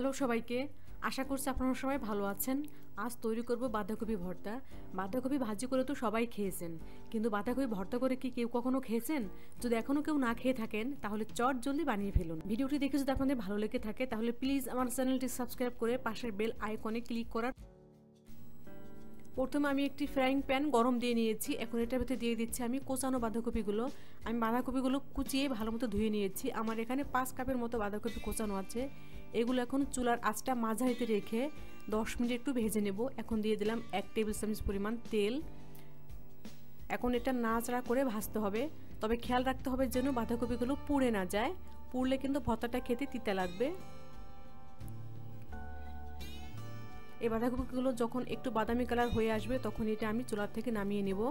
Hello সবাইকে, আশা করছি আপনারা সবাই ভালো আছেন। আজ তৈরি করব বাঁধাকপি ভর্তা। বাঁধাকপি ভাজি করে তো সবাই খেয়েছেন, কিন্তু বাঁধাকপি ভর্তা করে কি কেউ কখনো খেয়েছেন? যদি এখনও কেউ না খেয়ে থাকেন তাহলে চট জলদি বানিয়ে ফেলুন। ভিডিওটি দেখে যদি আপনাদের ভালো লেগে থাকে তাহলে প্লিজ আমার চ্যানেলটি সাবস্ক্রাইব করে পাশের বেল আইকনে ক্লিক করার। প্রথমে আমি একটি ফ্রাইং প্যান গরম দিয়ে নিয়েছি। এখন এটার ভিতরে দিয়ে দিচ্ছি আমি কোচানো বাঁধাকপিগুলো। আমি বাঁধাকপিগুলো কুচিয়ে ভালো মতো ধুয়ে নিয়েছি। আমার এখানে 5 কাপের মতো বাঁধাকপি কোচানো আছে। এগুলো এখন চুলার আঁচটা মাঝারিতে রেখে 10 মিনিট একটু ভেজে নেব। এখন দিয়ে দিলাম 1 টেবিল চামচ পরিমাণ তেল। এখন এটা নাড়াচাড়া করে ভাজতে হবে, তবে খেয়াল রাখতে হবে যেন বাঁধাকপিগুলো পুড়ে না যায়। পুড়লে কিন্তু ভর্তাটা খেতে তিতা লাগবে। এই বাঁধাকপিগুলো যখন একটু বাদামি কালার হয়ে আসবে তখন এটা আমি চুলা থেকে নামিয়ে নেব।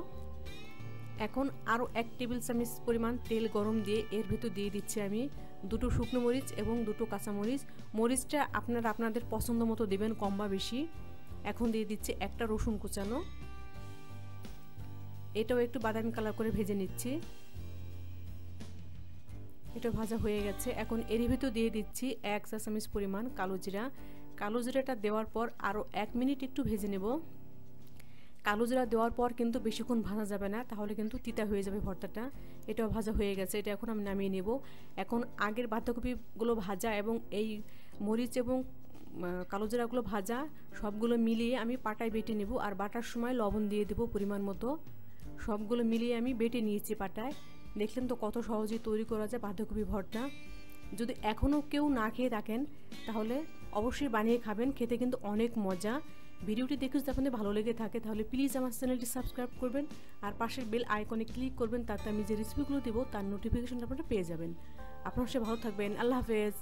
এখন আরও 1 টেবিল চামচ পরিমাণ তেল গরম দিয়ে এর ভিতর দিয়ে দিচ্ছি আমি 2টো শুকনো মরিচ এবং 2টো কাঁচা মরিচ। মরিচটা আপনারা আপনাদের পছন্দ মতো দেবেন, কম বা বেশি। এখন দিয়ে দিচ্ছি একটা রসুন কুচানো। এটাও একটু বাদামি কালার করে ভেজে নিচ্ছি। এটা ভাজা হয়ে গেছে। এখন এর ভিতর দিয়ে দিচ্ছি 1 চা চামচ পরিমাণ কালো জিরা। কালো জিরাটা দেওয়ার পর আরও 1 মিনিট একটু ভেজে নেব। কালো জিরা দেওয়ার পর কিন্তু বেশিক্ষণ ভাজা যাবে না, তাহলে কিন্তু তিতা হয়ে যাবে ভর্তাটা। এটাও ভাজা হয়ে গেছে, এটা এখন আমি নামিয়ে নেব। এখন আগের বাঁধাকপিগুলো ভাজা এবং এই মরিচ এবং কালো জিরাগুলো ভাজা সবগুলো মিলিয়ে আমি পাটায় বেটে নেব। আর বাটার সময় লবণ দিয়ে দেব পরিমাণ মতো। সবগুলো মিলিয়ে আমি বেটে নিয়েছি পাটায়। দেখলেন তো কত সহজেই তৈরি করা যায় বাঁধাকপি ভর্তা। যদি এখনও কেউ না খেয়ে থাকেন তাহলে অবশ্যই বানিয়ে খাবেন, খেতে কিন্তু অনেক মজা। ভিডিওটি দেখে যদি আপনাদের ভালো লেগে থাকে তাহলে প্লিজ আমার চ্যানেলটি সাবস্ক্রাইব করবেন আর পাশের বেল আইকনে ক্লিক করবেন, তাতে আমি যে রেসিপিগুলো দেবো তার নোটিফিকেশনটা আপনারা পেয়ে যাবেন। আপনারা সবাই ভালো থাকবেন। আল্লাহ হাফেজ।